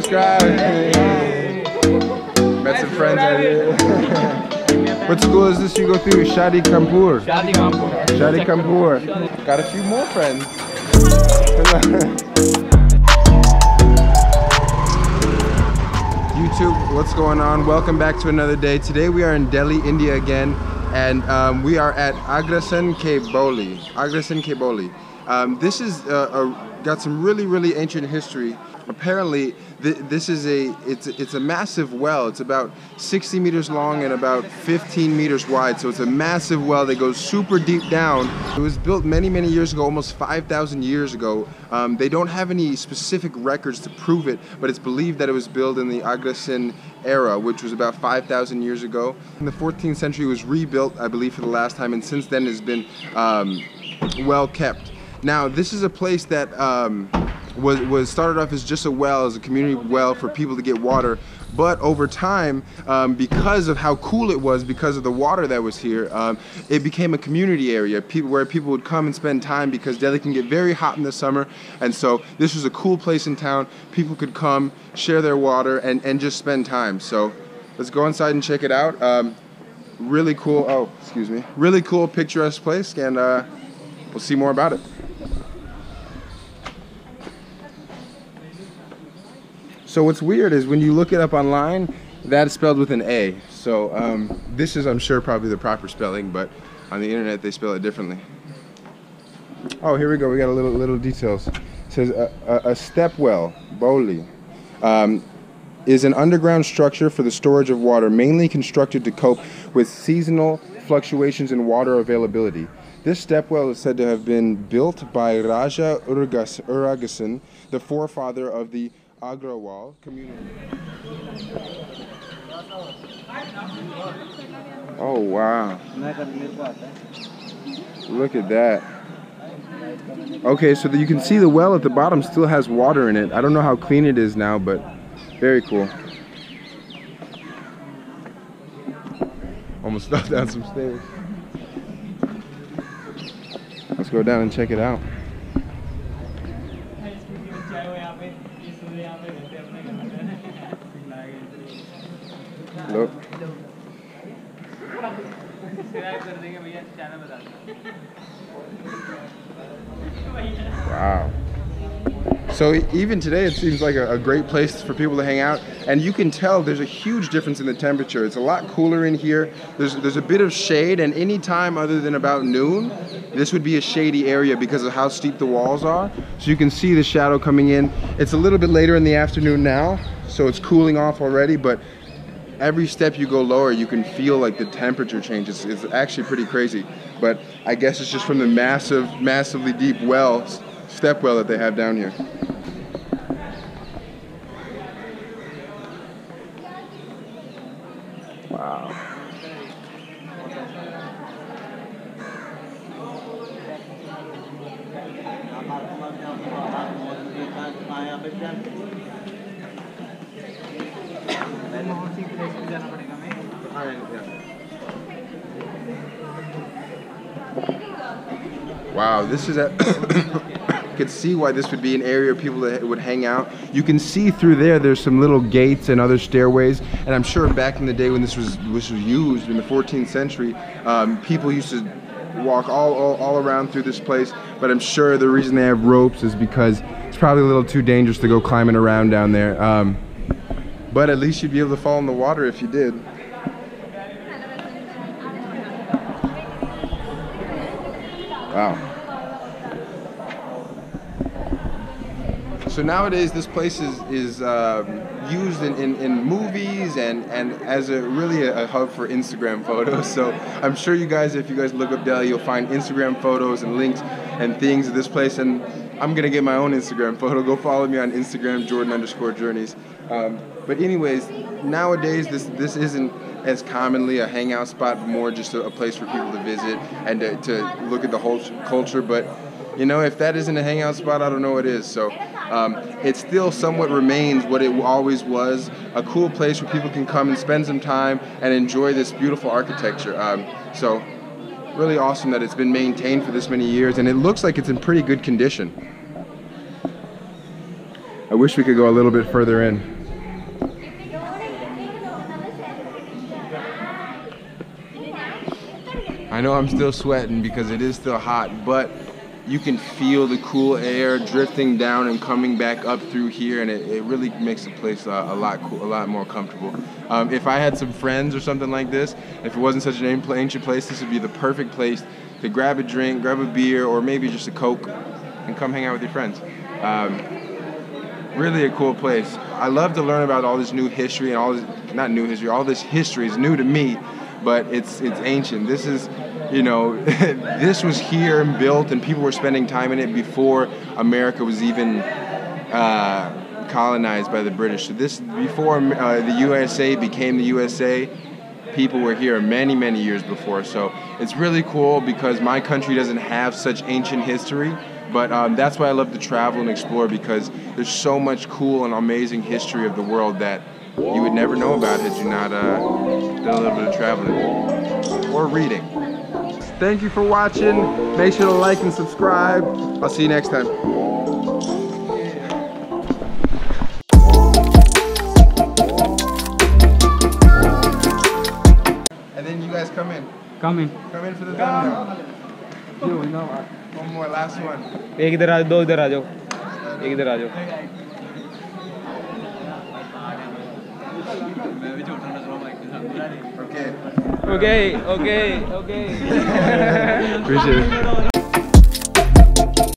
subscribe. Met some friends out here. What school is this you go through? Shadi Kanpur. Shadi Kanpur. Shadi Kanpur. Got a few more friends. YouTube, what's going on? Welcome back to another day. Today we are in Delhi, India again, and we are at Agrasen Ki Baoli. Agrasen Ki Baoli. This is got some really ancient history. Apparently, this is it's a massive well. It's about 60 meters long and about 15 meters wide. So it's a massive well that goes super deep down. It was built many years ago, almost 5,000 years ago. They don't have any specific records to prove it, but it's believed that it was built in the Agrasen era, which was about 5,000 years ago. In the 14th century, it was rebuilt, I believe, for the last time, and since then has been well kept. Now, this is a place that was started off as just a well, as a community well for people to get water, but over time, because of how cool it was, because of the water that was here, it became a community area where people would come and spend time, because Delhi can get very hot in the summer, and so this was a cool place in town. People could come, share their water, and just spend time. So let's go inside and check it out. Really cool, oh, excuse me, really cool, picturesque place, and we'll see more about it. So what's weird is when you look it up online, that's spelled with an A. So this is, I'm sure, probably the proper spelling, but on the internet they spell it differently. Oh, here we go. We got a little details. It says a step well, Baoli, is an underground structure for the storage of water, mainly constructed to cope with seasonal fluctuations in water availability. This step well is said to have been built by Raja Agrasen, the forefather of the Agrawal community. Oh wow. Look at that. Okay, so you can see the well at the bottom still has water in it. I don't know how clean it is now, but very cool. Almost fell down some stairs. Let's go down and check it out. Look. Wow. So even today it seems like a great place for people to hang out, and you can tell there's a huge difference in the temperature. It's a lot cooler in here. There's a bit of shade, and any time other than about noon, this would be a shady area because of how steep the walls are. So you can see the shadow coming in. It's a little bit later in the afternoon now, so it's cooling off already, but every step you go lower, you can feel like the temperature changes. It's actually pretty crazy, but I guess it's just from the massively deep step well that they have down here. Wow. Wow, this is you could see why this would be an area of people that would hang out. You can see through there's some little gates and other stairways, and I'm sure back in the day when this was used in the 14th century, people used to walk all around through this place, but I'm sure the reason they have ropes is because it's probably a little too dangerous to go climbing around down there. But at least you'd be able to fall in the water if you did. Wow. So nowadays this place is used in movies and as really a hub for Instagram photos. So I'm sure you guys, if you guys look up Delhi, you'll find Instagram photos and links and things of this place. And I'm gonna get my own Instagram photo. Go follow me on Instagram, Jordan_journeys. But anyways, nowadays this isn't as commonly a hangout spot, more just a place for people to visit and to look at the whole culture. But you know, if that isn't a hangout spot, I don't know what is. So it still somewhat remains what it always was, a cool place where people can come and spend some time and enjoy this beautiful architecture. So really awesome that it's been maintained for this many years, and it looks like it's in pretty good condition. I wish we could go a little bit further in. I know I'm still sweating because it is still hot, but you can feel the cool air drifting down and coming back up through here, and it really makes the place a lot more comfortable. If I had some friends or something like this, if it wasn't such an ancient place, this would be the perfect place to grab a drink, grab a beer, or maybe just a Coke, and come hang out with your friends. Really a cool place. I love to learn about all this new history and all this, not new history, all this history is new to me, but it's ancient. This is, you know, this was here and built, and people were spending time in it before America was even colonized by the British. So this, before the USA became the USA, people were here many, many years before. So it's really cool because my country doesn't have such ancient history, but that's why I love to travel and explore, because there's so much cool and amazing history of the world that you would never know about had you not done a little bit of traveling or reading. Thank you for watching. Make sure to like and subscribe. I'll see you next time. And then you guys come in. Come in. Come in for the thumbnail. One more, last one. एक इधर आ, दो इधर आ जाओ. एक इधर आ जाओ. Okay. Okay. Appreciate it.